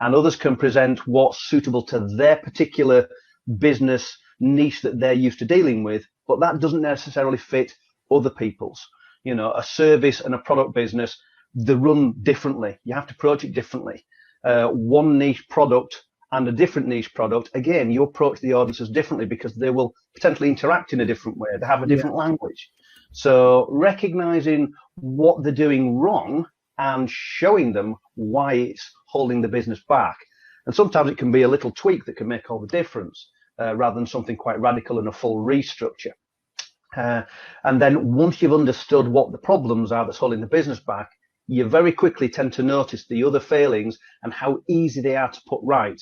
and others can present what's suitable to their particular business niche that they're used to dealing with, but that doesn't necessarily fit other people's. A service and a product business, they run differently. You have to approach it differently. One niche product and a different niche product, again, you approach the audiences differently because they will potentially interact in a different way. They have a different language. So recognizing what they're doing wrong and showing them why it's holding the business back. And sometimes it can be a little tweak that can make all the difference, rather than something quite radical and a full restructure. And then once you've understood what the problems are that's holding the business back, you very quickly tend to notice the other failings and how easy they are to put right.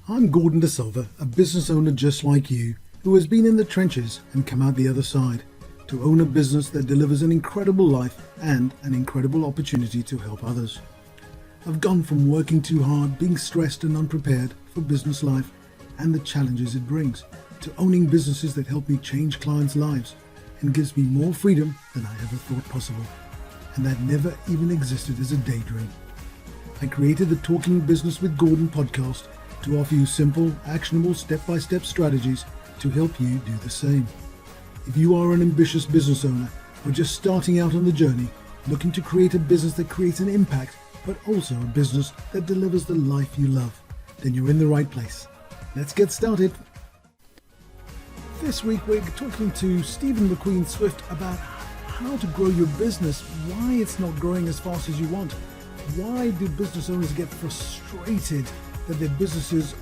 I'm Gordon De Silva, a business owner just like you, who has been in the trenches and come out the other side to own a business that delivers an incredible life and an incredible opportunity to help others. I've gone from working too hard, being stressed and unprepared for business life and the challenges it brings, to owning businesses that help me change clients' lives and gives me more freedom than I ever thought possible, and that never even existed as a daydream. I created the Talking Business with Gordon podcast to offer you simple, actionable, step-by-step strategies to help you do the same. If you are an ambitious business owner or just starting out on the journey, looking to create a business that creates an impact, but also a business that delivers the life you love, then you're in the right place. Let's get started. This week we're talking to Stephen McQueen Swift about how to grow your business, why it's not growing as fast as you want. Why do business owners get frustrated that their businesses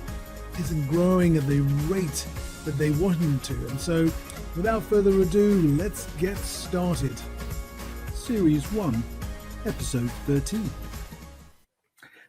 isn't growing at the rate that they want them to? And so, without further ado, let's get started. Series 1, Episode 13.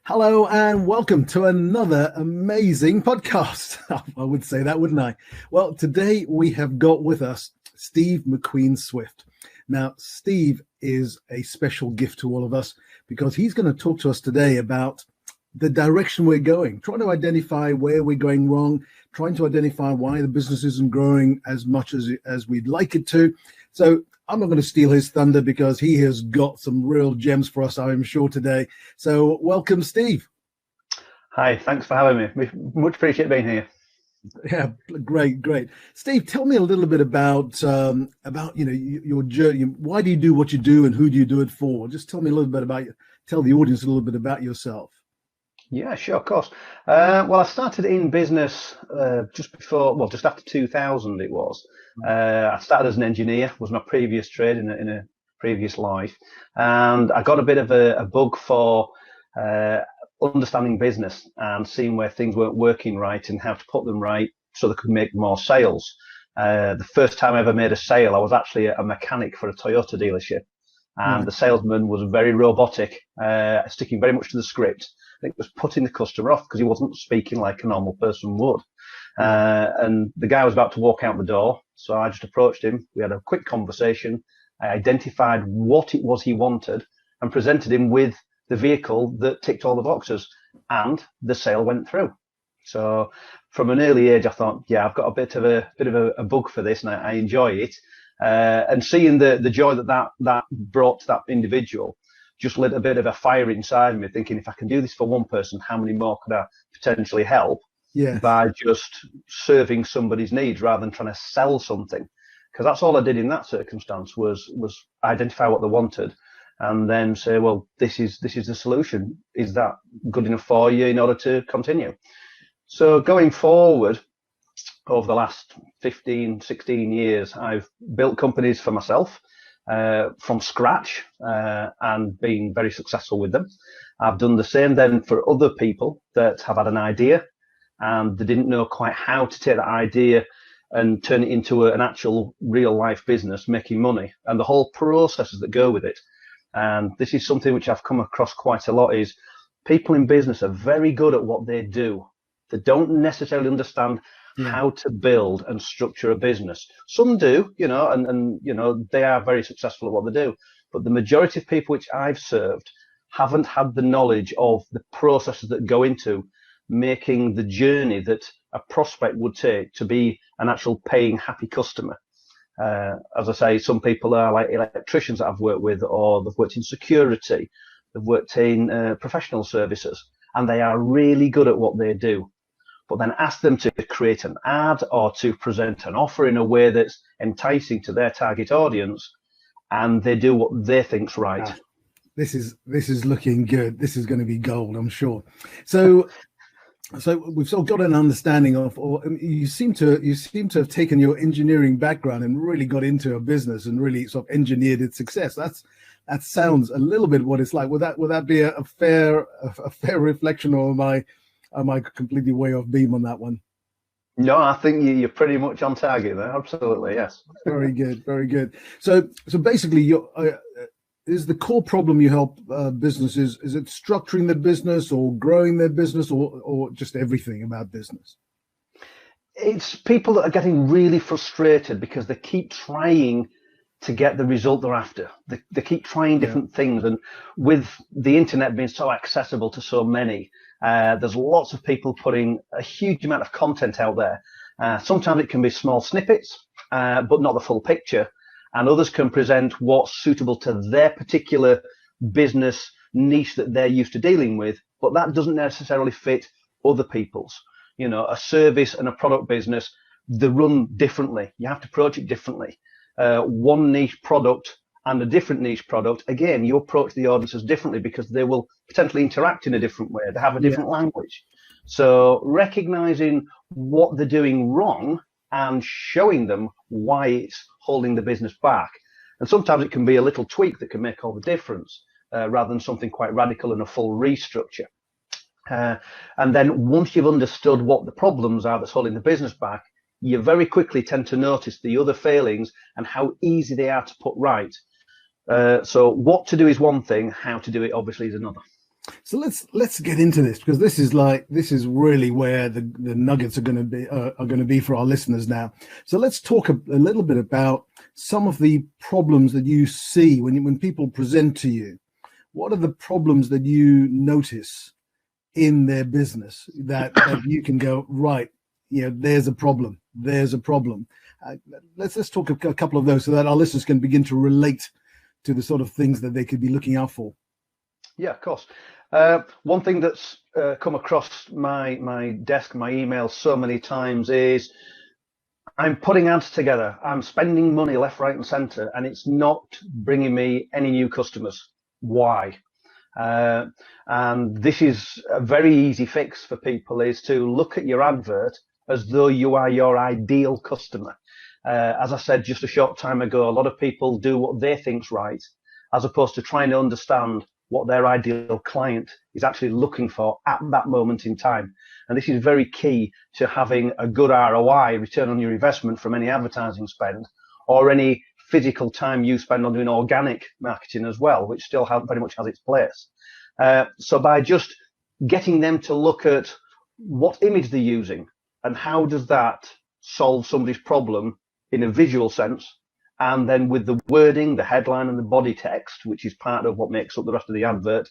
Hello and welcome to another amazing podcast. I would say that, wouldn't I? Well, today we have got with us Steve McQueen Swift. Now, Steve is a special gift to all of us because he's going to talk to us today about the direction we're going, trying to identify where we're going wrong, trying to identify why the business isn't growing as much as we'd like it to. So I'm not going to steal his thunder because he has got some real gems for us, I'm sure, today. So welcome, Steve. Hi, thanks for having me. We much appreciate being here. Yeah, great. Steve, tell me a little bit about your journey. Why do you do what you do, and who do you do it for? Just tell me a little bit tell the audience a little bit about yourself. Yeah, sure, of course. Well, I started in business just after 2000 it was. I started as an engineer, was my previous trade in a previous life. And I got a bit of a bug for understanding business and seeing where things weren't working right and how to put them right so they could make more sales. The first time I ever made a sale, I was actually a mechanic for a Toyota dealership. And the salesman was very robotic, sticking very much to the script. I think it was putting the customer off because he wasn't speaking like a normal person would. And the guy was about to walk out the door. So I just approached him. We had a quick conversation. I identified what it was he wanted and presented him with the vehicle that ticked all the boxes, and the sale went through. So from an early age, I thought, yeah, I've got a bit of a bug for this and I enjoy it. And seeing the joy that brought to that individual just lit a bit of a fire inside me, thinking if I can do this for one person, how many more could I potentially help by just serving somebody's needs rather than trying to sell something? Because that's all I did in that circumstance was identify what they wanted and then say, well, this is the solution. Is that good enough for you in order to continue? So going forward, over the last 15, 16 years, I've built companies for myself from scratch and been very successful with them. I've done the same then for other people that have had an idea and they didn't know quite how to take that idea and turn it into an actual real life business, making money, and the whole processes that go with it. And this is something which I've come across quite a lot, is people in business are very good at what they do. They don't necessarily understand how to build and structure a business. Some do, and they are very successful at what they do. But the majority of people which I've served haven't had the knowledge of the processes that go into making the journey that a prospect would take to be an actual paying, happy customer. As I say, some people are like electricians that I've worked with, or they've worked in security, they've worked in professional services. and they are really good at what they do. But then ask them to create an ad or to present an offer in a way that's enticing to their target audience, and they do what they think's right. This is looking good. This is going to be gold, I'm sure. So we've sort of got an understanding of, or you seem to have taken your engineering background and really got into a business and really sort of engineered its success. That sounds a little bit what it's like. Would that be a fair reflection, or am I completely way off beam on that one? No, I think you're pretty much on target there. Absolutely, yes. Very good, very good. So basically, is the core problem you help businesses, is it structuring the business or growing their business, or just everything about business? It's people that are getting really frustrated because they keep trying to get the result they're after. They keep trying different things, and with the internet being so accessible to so many, there's lots of people putting a huge amount of content out there. Sometimes it can be small snippets, but not the full picture. And others can present what's suitable to their particular business niche that they're used to dealing with, but that doesn't necessarily fit other people's. You know, a service and a product business, they run differently. You have to approach it differently. One niche product and a different niche product, again, you approach the audiences differently because they will potentially interact in a different way. They have a different language. So recognizing what they're doing wrong and showing them why it's holding the business back. And sometimes it can be a little tweak that can make all the difference, rather than something quite radical and a full restructure. And then once you've understood what the problems are that's holding the business back, you very quickly tend to notice the other failings and how easy they are to put right. So what to do is one thing, how to do it obviously is another. So let's get into this, because this is really where the nuggets are going to be for our listeners now. So let's talk a little bit about some of the problems that you see when people present to you. What are the problems that you notice in their business that you can go, right, there's a problem. There's a problem. Let's talk a couple of those so that our listeners can begin to relate to the sort of things that they could be looking out for. Yeah, of course. One thing that's come across my desk, my email so many times is I'm putting ads together. I'm spending money left, right and center, and it's not bringing me any new customers. Why? And this is a very easy fix for people, is to look at your advert as though you are your ideal customer. As I said just a short time ago, a lot of people do what they think's right, as opposed to trying to understand what their ideal client is actually looking for at that moment in time. And this is very key to having a good ROI, return on your investment, from any advertising spend or any physical time you spend on doing organic marketing as well, which still very much has its place. So by just getting them to look at what image they're using and how does that solve somebody's problem in a visual sense, and then with the wording, the headline and the body text, which is part of what makes up the rest of the advert,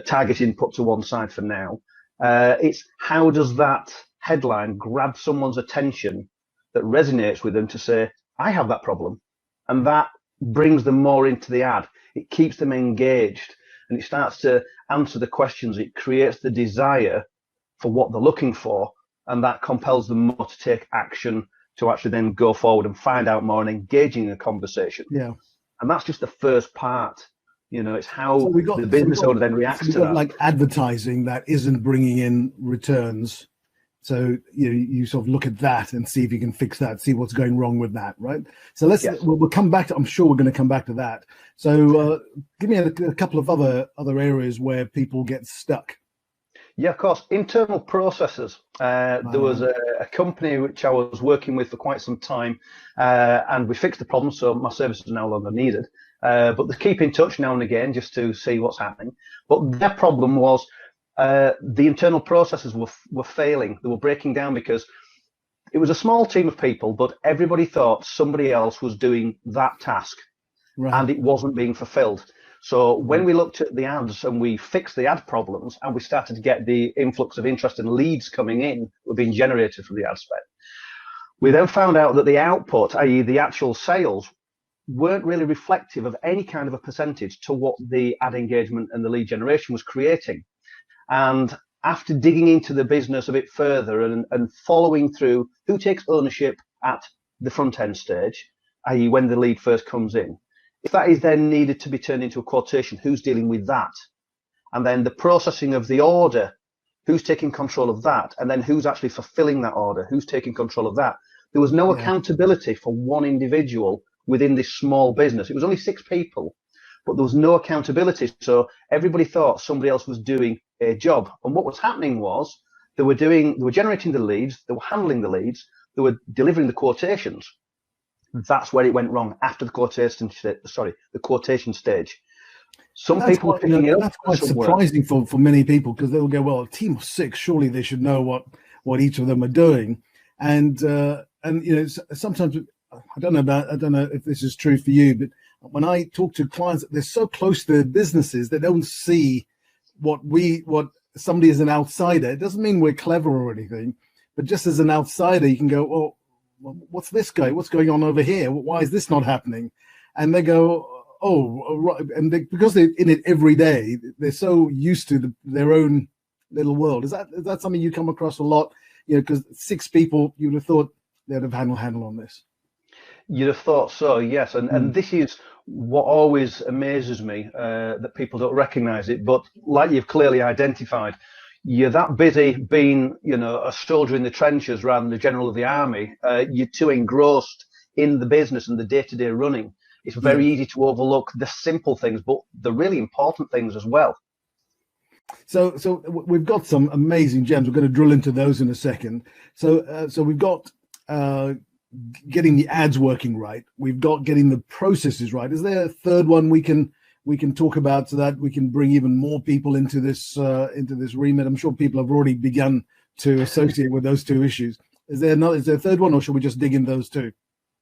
targeting put to one side for now. It's how does that headline grab someone's attention that resonates with them to say, I have that problem. And that brings them more into the ad. It keeps them engaged and it starts to answer the questions. It creates the desire for what they're looking for, and that compels them more to take action, to actually then go forward and find out more and engaging in a conversation. Yeah. And that's just the first part. It's how the business owner then reacts to that. Like advertising that isn't bringing in returns. So you sort of look at that and see if you can fix that, see what's going wrong with that, right? So we'll come back to, I'm sure we're going to come back to that. So give me a couple of other areas where people get stuck. Yeah, of course. Internal processes. There was a company which I was working with for quite some time, and we fixed the problem, so my services are no longer needed. But they keep in touch now and again just to see what's happening. But their problem was the internal processes were failing. They were breaking down because it was a small team of people, but everybody thought somebody else was doing that task, right, and it wasn't being fulfilled. So when we looked at the ads and we fixed the ad problems and we started to get the influx of interest and leads coming in were being generated from the ad spend, we then found out that the output, i.e. the actual sales, weren't really reflective of any kind of a percentage to what the ad engagement and the lead generation was creating. And after digging into the business a bit further and following through who takes ownership at the front end stage, i.e. when the lead first comes in, if that is then needed to be turned into a quotation, who's dealing with that? And then the processing of the order, who's taking control of that? And then who's actually fulfilling that order? Who's taking control of that? There was no accountability for one individual within this small business. It was only 6 people, but there was no accountability. So everybody thought somebody else was doing a job. And what was happening was they were generating the leads, they were handling the leads, they were delivering the quotations. That's where it went wrong after the quotation stage. Some people were picking it up. That's quite surprising for many people, because they'll go, well, a team of 6, surely they should know what each of them are doing. And sometimes I don't know if this is true for you, but when I talk to clients, they're so close to their businesses, they don't see what somebody as an outsider. It doesn't mean we're clever or anything, but just as an outsider, you can go, well, what's this guy? What's going on over here? Why is this not happening? And they go, oh, right. And because they're in it every day, they're so used to their own little world. Is that something you come across a lot? Because 6 people, you'd have thought they'd have handle on this. You'd have thought so, yes. And this is what always amazes me, that people don't recognize it. But like you've clearly identified, you're that busy being, a soldier in the trenches rather than the general of the army. You're too engrossed in the business and the day-to-day running. It's very easy to overlook the simple things, but the really important things as well. So we've got some amazing gems. We're going to drill into those in a second. So we've got getting the ads working right. We've got getting the processes right. Is there a third one we can talk about so that we can bring even more people into this remit? I'm sure people have already begun to associate with those 2 issues. Is there a third one, or should we just dig in those 2?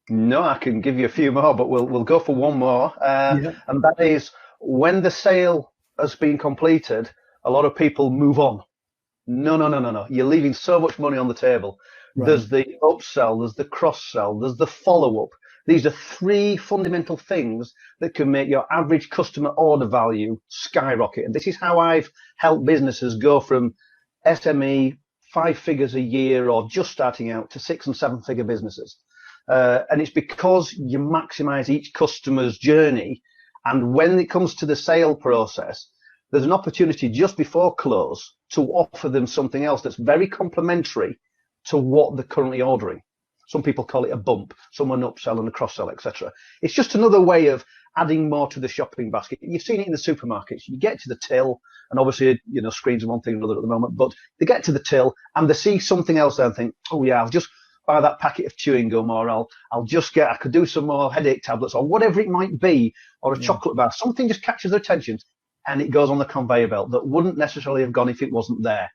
No, I can give you a few more, but we'll go for one more. And that is, when the sale has been completed, a lot of people move on. No. You're leaving so much money on the table. Right. There's the upsell, there's the cross-sell, there's the follow-up. These are 3 fundamental things that can make your average customer order value skyrocket. And this is how I've helped businesses go from SME, 5 figures a year, or just starting out, to 6- and 7-figure businesses. And it's because you maximize each customer's journey. And when it comes to the sale process, there's an opportunity just before close to offer them something else that's very complementary to what they're currently ordering. Some people call it a bump, some an upsell and a cross-sell, etc. It's just another way of adding more to the shopping basket. You've seen it in the supermarkets. You get to the till, and obviously, screens are one thing or another at the moment, but they get to the till and they see something else there and think, oh yeah, I'll just buy that packet of chewing gum, or I could do some more headache tablets, or whatever it might be, or a chocolate bar. Something just catches their attention and it goes on the conveyor belt that wouldn't necessarily have gone if it wasn't there.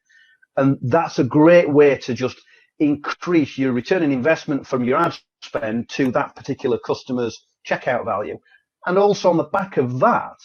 And that's a great way to just increase your return on investment from your ad spend to that particular customer's checkout value. And also on the back of that,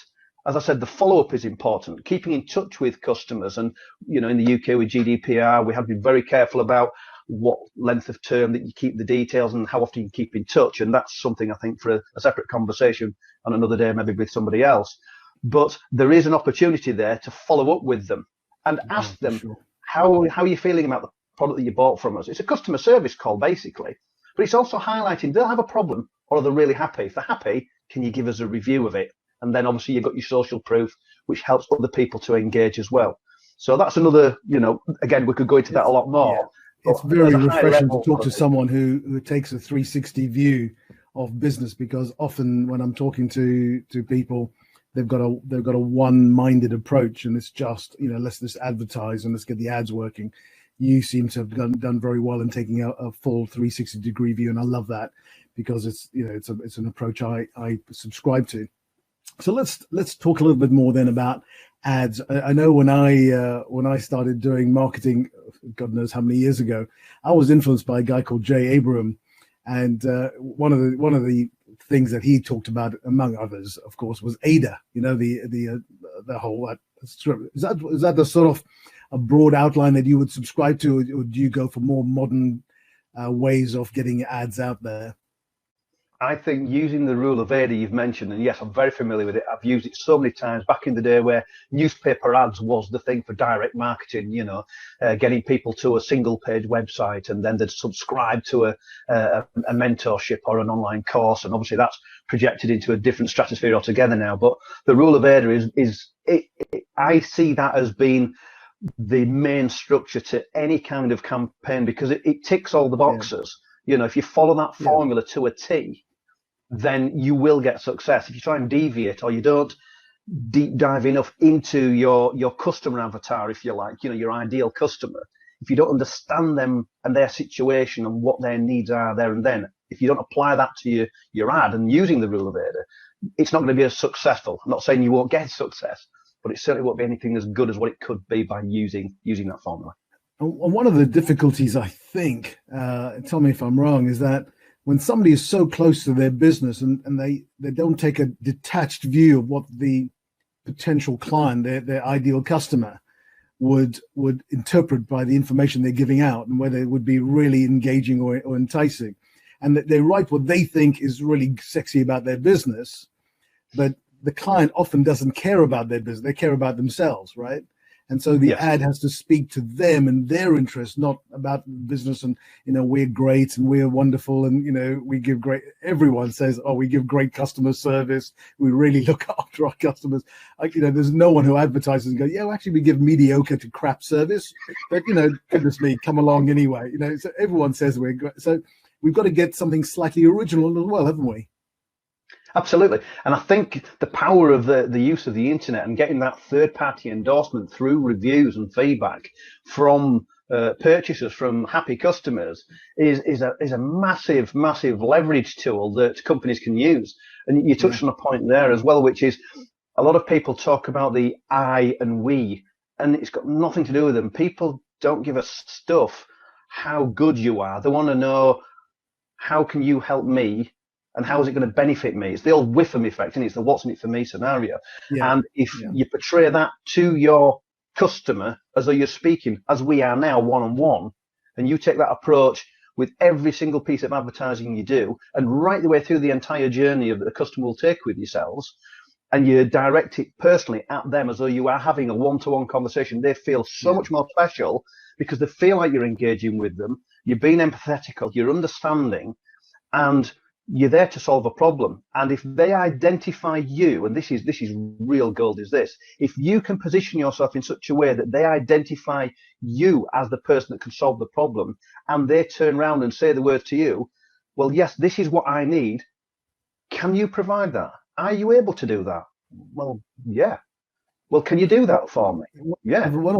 as I said, the follow-up is important, keeping in touch with customers. And, in the UK with GDPR, we have to be very careful about what length of term that you keep the details and how often you keep in touch. And that's something I think for a separate conversation on another day, maybe with somebody else. But there is an opportunity there to follow up with them and ask them, how are you feeling about the product that you bought from us? It's a customer service call, basically. But it's also highlighting, they'll have a problem, or are they really happy? If they're happy, can you give us a review of it? And then obviously you've got your social proof, which helps other people to engage as well. So that's another, again, we could go into that a lot more. Yeah. It's very refreshing to talk to someone who takes a 360 view of business, because often when I'm talking to people, they've got a one-minded approach, and it's just, let's just advertise and let's get the ads working. You seem to have done very well in taking a full 360-degree view, and I love that, because it's an approach I subscribe to. So let's talk a little bit more then about ads. I know when I started doing marketing, God knows how many years ago, I was influenced by a guy called Jay Abraham, and one of the things that he talked about, among others, of course, was ADA. The whole is that the sort of a broad outline that you would subscribe to, or do you go for more modern ways of getting ads out there? I think using the rule of 80 you've mentioned, and yes, I'm very familiar with it. I've used it so many times back in the day where newspaper ads was the thing for direct marketing, getting people to a single page website and then they'd subscribe to a mentorship or an online course. And obviously that's projected into a different stratosphere altogether now. But the rule of 80 I see that as being the main structure to any kind of campaign because it ticks all the boxes. Yeah. If you follow that formula to a T, then you will get success. If you try and deviate or you don't deep dive enough into your customer avatar, if you like, your ideal customer, if you don't understand them and their situation and what their needs are there and then, if you don't apply that to your ad and using the rule of 80, it's not going to be as successful. I'm not saying you won't get success, but it certainly won't be anything as good as what it could be by using that formula. And one of the difficulties, I think, tell me if I'm wrong, is that when somebody is so close to their business and they don't take a detached view of what the potential client, their ideal customer, would interpret by the information they're giving out and whether it would be really engaging or enticing, and that they write what they think is really sexy about their business, but the client often doesn't care about their business. They care about themselves, right? And so the ad has to speak to them and their interests, not about business and, we're great and we're wonderful and, we give great, everyone says, oh, we give great customer service. We really look after our customers. There's no one who advertises and goes, yeah, well, actually we give mediocre to crap service, but, goodness me, come along anyway. So everyone says we're great. So we've got to get something slightly original as well, haven't we? Absolutely. And I think the power of the use of the internet and getting that third-party endorsement through reviews and feedback from purchasers, from happy customers, is a massive, massive leverage tool that companies can use. And you touched on a point there as well, which is a lot of people talk about the I and we, and it's got nothing to do with them. People don't give a stuff how good you are. They want to know, how can you help me? And how is it going to benefit me? It's the old Whiffam effect, and it's the what's in it for me scenario. Yeah. And if you portray that to your customer as though you're speaking, as we are now, one-on-one, and you take that approach with every single piece of advertising you do, and right the way through the entire journey of the customer will take with yourselves, and you direct it personally at them as though you are having a one-to-one conversation, they feel so much more special because they feel like you're engaging with them, you're being empathetical, you're understanding, and you're there to solve a problem. And if they identify you, and this is real gold, is this: if you can position yourself in such a way that they identify you as the person that can solve the problem, and they turn around and say the words to you, well, yes, this is what I need. Can you provide that? Are you able to do that? Well, yeah. Well, can you do that for me? Yeah. One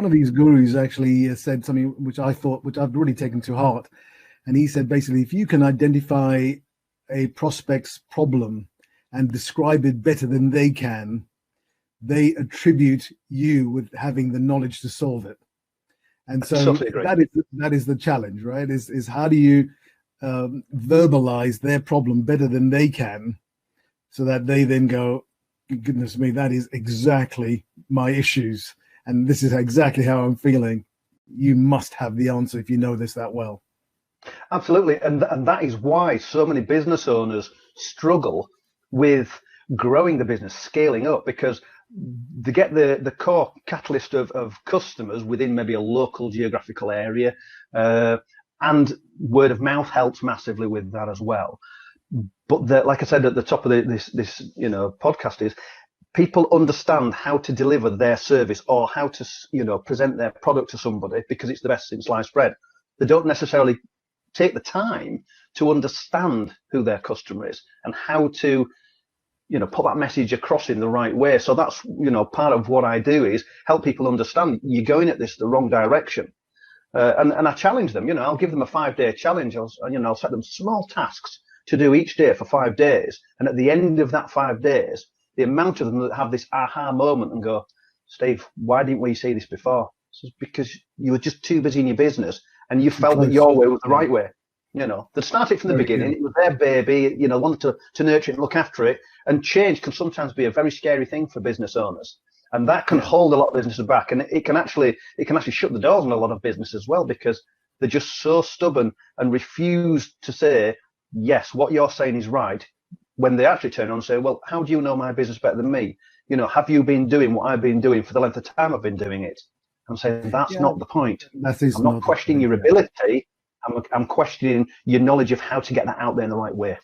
of these gurus actually said something which I've really taken to heart. And he said, basically, if you can identify a prospect's problem and describe it better than they can, they attribute you with having the knowledge to solve it. And so that is the challenge, right? Is how do you verbalize their problem better than they can, so that they then go, goodness me, that is exactly my issues. And this is exactly how I'm feeling. You must have the answer if you know this that well. Absolutely. And that is why so many business owners struggle with growing the business, scaling up, because they get the core catalyst of customers within maybe a local geographical area, and word of mouth helps massively with that as well. But like I said at the top of this podcast, is people understand how to deliver their service or how to present their product to somebody because it's the best since sliced bread. They don't necessarily take the time to understand who their customer is and how to put that message across in the right way. So that's part of what I do is help people understand you're going at this the wrong direction, and I challenge them. I'll give them a 5-day challenge. I'll set them small tasks to do each day for 5 days, and at the end of that 5 days, the amount of them that have this aha moment and go, Steve, why didn't we see this before? It's because you were just too busy in your business and you felt that your way was the right way. They started from the beginning. It was their baby, wanted to nurture it and look after it. And change can sometimes be a very scary thing for business owners. And that can hold a lot of businesses back. And it can actually shut the doors on a lot of business as well, because they're just so stubborn and refuse to say, yes, what you're saying is right, when they actually turn on and say, well, how do you know my business better than me? Have you been doing what I've been doing for the length of time I've been doing it? I'm saying that's not the point. I'm not questioning your ability. I'm questioning your knowledge of how to get that out there in the right way.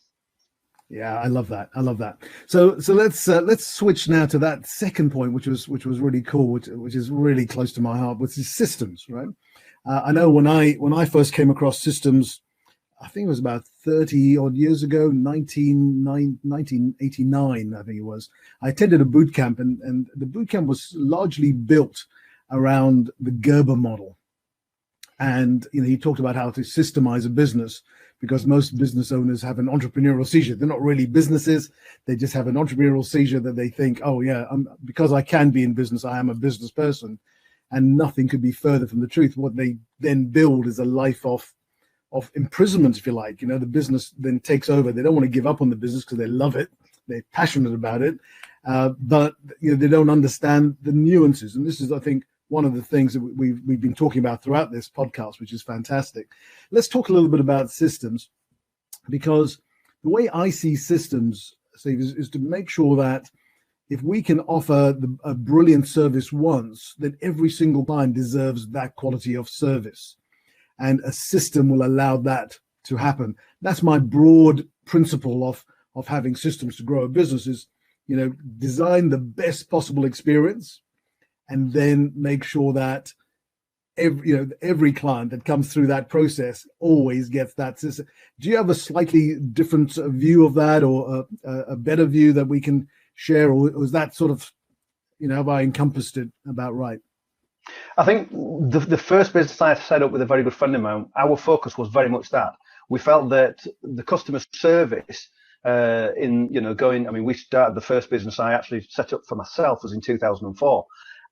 Yeah, I love that. So let's switch now to that second point, which was really cool, which is really close to my heart, which is systems, right? I know when I first came across systems, I think it was about 30 odd years ago, 1989, I think it was. I attended a boot camp, and the boot camp was largely built around the Gerber model. And he talked about how to systemize a business, because most business owners have an entrepreneurial seizure. They're not really businesses. They just have an entrepreneurial seizure that they think, oh yeah, because I can be in business, I am a business person. And nothing could be further from the truth. What they then build is a life of imprisonment, if you like. The business then takes over. They don't want to give up on the business because they love it. They're passionate about it. But they don't understand the nuances. And this is, I think, one of the things that we've been talking about throughout this podcast, which is fantastic. Let's talk a little bit about systems, because the way I see systems, Steve, is to make sure that if we can offer a brilliant service once, then every single client deserves that quality of service. And a system will allow that to happen. That's my broad principle of having systems to grow a business is, design the best possible experience, and then make sure that every client that comes through that process always gets that system. Do you have a slightly different view of that, or a better view that we can share, or is that sort of, have I encompassed it about right? I think the first business I set up with a very good friend of mine, our focus was very much that. We felt that the customer service we started the first business I actually set up for myself was in 2004.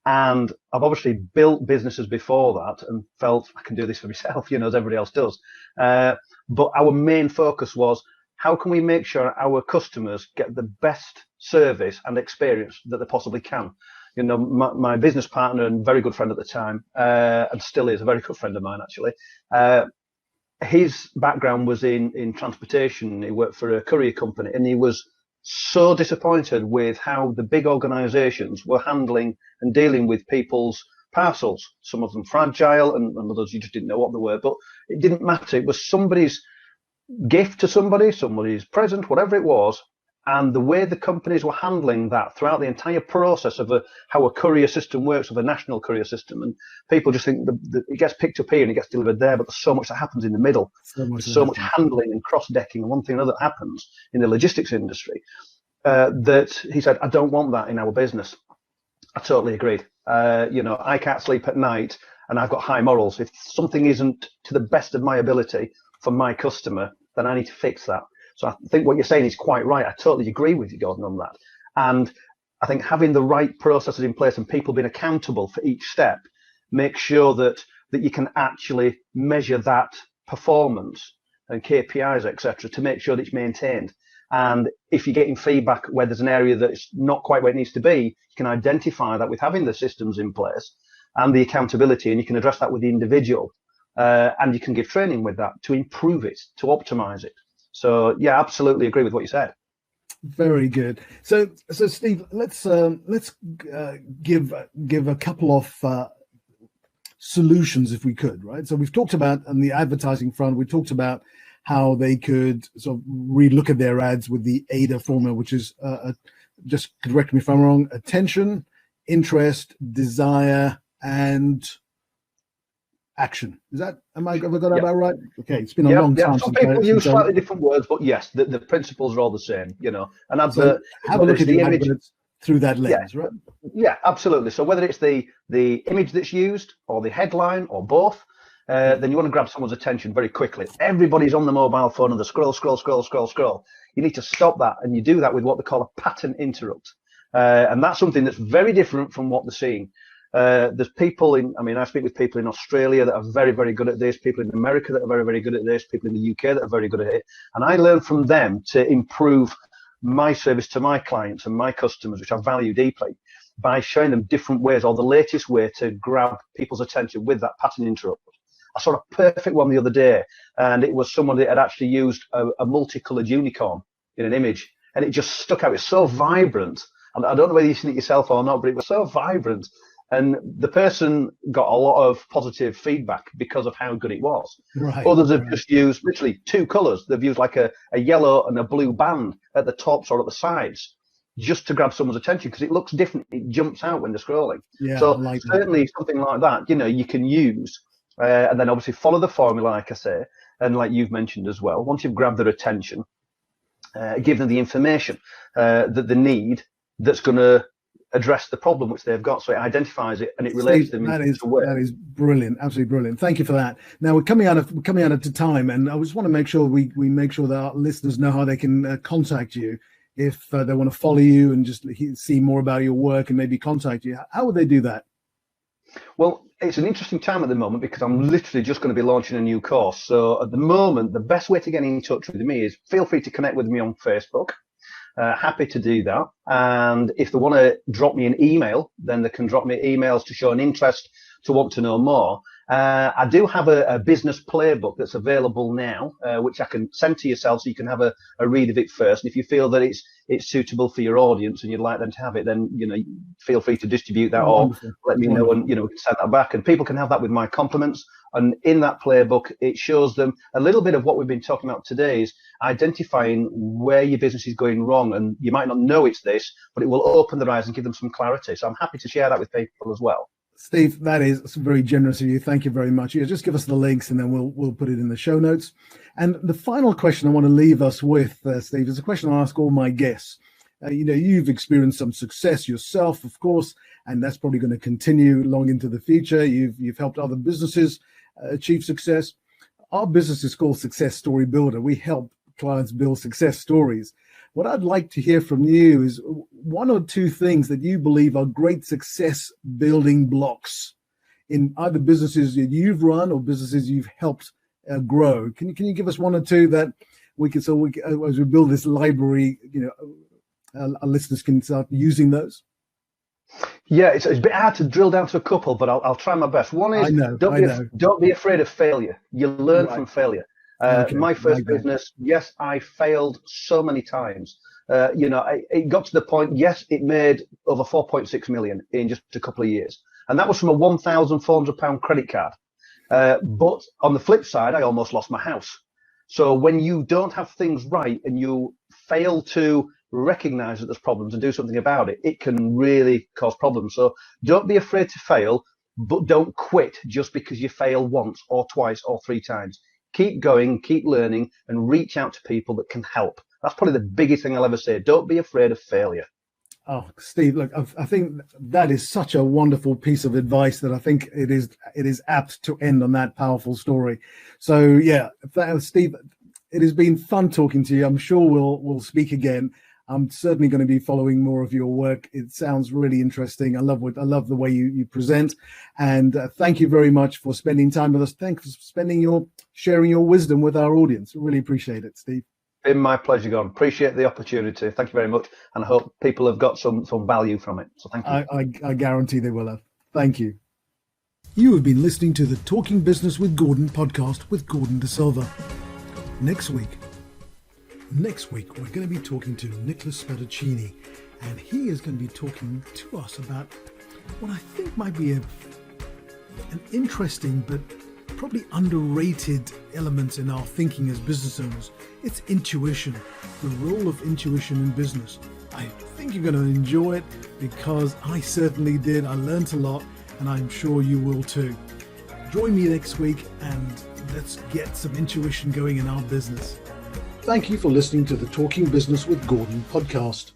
And I've obviously built businesses before that and felt I can do this for myself, as everybody else does. But our main focus was, how can we make sure our customers get the best service and experience that they possibly can? My business partner and very good friend at the time, and still is a very good friend of mine, actually. His background was in transportation. He worked for a courier company, and he was so disappointed with how the big organizations were handling and dealing with people's parcels. Some of them fragile, and others you just didn't know what they were, but it didn't matter. It was somebody's gift to somebody's present, whatever it was. And the way the companies were handling that throughout the entire process of how a courier system works, of a national courier system, and people just think it gets picked up here and it gets delivered there, but there's so much that happens in the middle. There's so much handling and cross-decking and one thing or another that happens in the logistics industry, that he said, I don't want that in our business. I totally agreed. I can't sleep at night and I've got high morals. If something isn't to the best of my ability for my customer, then I need to fix that. So I think what you're saying is quite right. I totally agree with you, Gordon, on that. And I think having the right processes in place and people being accountable for each step makes sure that you can actually measure that performance and KPIs, etc., to make sure that it's maintained. And if you're getting feedback where there's an area that's not quite where it needs to be, you can identify that with having the systems in place and the accountability, and you can address that with the individual. And you can give training with that to improve it, to optimize it. So yeah, absolutely agree with what you said. Very good. So Steve, let's give a couple of solutions if we could, right? So we've talked about on the advertising front, we talked about how they could sort of relook at their ads with the AIDA formula, which is just correct me if I'm wrong: attention, interest, desire, and action. Have I got that about right? Okay, it's been a long time. Some people use slightly different words, but yes, the principles are all the same, And have a look at the image through that lens, right? Yeah, absolutely. So whether it's the image that's used or the headline or both, then you want to grab someone's attention very quickly. Everybody's on the mobile phone and they scroll. You need to stop that, and you do that with what they call a pattern interrupt. And that's something that's very different from what they're seeing. There's people I speak with people in Australia that are very, very good at this, people in America that are very, very good at this, people in the UK that are very good at it. And I learn from them to improve my service to my clients and my customers, which I value deeply, by showing them different ways or the latest way to grab people's attention with that pattern interrupt. I saw a perfect one the other day, and it was someone that had actually used a multicolored unicorn in an image, and it just stuck out. It's so vibrant. And I don't know whether you've seen it yourself or not, but it was so vibrant. And the person got a lot of positive feedback because of how good it was. Right. Others have just used literally two colors. They've used like a yellow and a blue band at the tops or at the sides just to grab someone's attention because it looks different. It jumps out when they're scrolling. Yeah, so like certainly something like that, you can use and then obviously follow the formula, like I say, and like you've mentioned as well. Once you've grabbed their attention, give them the information that they need that's going to address the problem which they've got, so it identifies it and it relates them. That is brilliant, absolutely brilliant. Thank you for that. Now we're coming out of time, and I just want to make sure we make sure that our listeners know how they can contact you if they want to follow you and just see more about your work and maybe contact you. How would they do that? Well, it's an interesting time at the moment because I'm literally just going to be launching a new course. So at the moment, the best way to get in touch with me is feel free to connect with me on Facebook. Happy to do that. And if they want to drop me an email, then they can drop me emails to show an interest, to want to know more. I do have a business playbook that's available now, which I can send to yourself so you can have a read of it first. And if you feel that it's suitable for your audience and you'd like them to have it, then, feel free to distribute that or let me know and, we can send that back. And people can have that with my compliments. And in that playbook, it shows them a little bit of what we've been talking about today is identifying where your business is going wrong. And you might not know it's this, but it will open their eyes and give them some clarity. So I'm happy to share that with people as well. Steve, that is very generous of you. Thank you very much. You just give us the links and then we'll put it in the show notes. And the final question I want to leave us with, Steve, is a question I ask all my guests. You've experienced some success yourself, of course, and that's probably going to continue long into the future. You've helped other businesses achieve success. Our business is called Success Story Builder. We help clients build success stories. What I'd like to hear from you is one or two things that you believe are great success building blocks in either businesses that you've run or businesses you've helped grow. Can you give us one or two that we can, as we build this library, our listeners can start using those? Yeah, it's a bit hard to drill down to a couple, but I'll try my best. One is don't be afraid of failure. You learn from failure. My first business, yes, I failed so many times. It got to the point, yes, it made over 4.6 million in just a couple of years. And that was from a £1,400 credit card. But on the flip side, I almost lost my house. So when you don't have things right and you fail to recognize that there's problems and do something about it, it can really cause problems. So don't be afraid to fail, but don't quit just because you fail once or twice or three times. Keep going, keep learning, and reach out to people that can help. That's probably the biggest thing I'll ever say. Don't be afraid of failure. Oh, Steve, look, I think that is such a wonderful piece of advice that I think it is apt to end on that powerful story. So, yeah, Steve, it has been fun talking to you. I'm sure we'll speak again. I'm certainly going to be following more of your work. It sounds really interesting. I love the way you present, and thank you very much for spending time with us. Thanks for sharing your wisdom with our audience. Really appreciate it, Steve. Been my pleasure, Gordon. Appreciate the opportunity. Thank you very much, and I hope people have got some value from it. So thank you. I guarantee they will have. Thank you. You have been listening to the Talking Business with Gordon podcast with Gordon De Silva. Next week, we're going to be talking to Nicholas Spadaccini, and he is going to be talking to us about what I think might be an interesting but probably underrated element in our thinking as business owners. It's intuition, the role of intuition in business. I think you're going to enjoy it because I certainly did. I learned a lot, and I'm sure you will too. Join me next week and let's get some intuition going in our business. Thank you for listening to the Talking Business with Gordon podcast.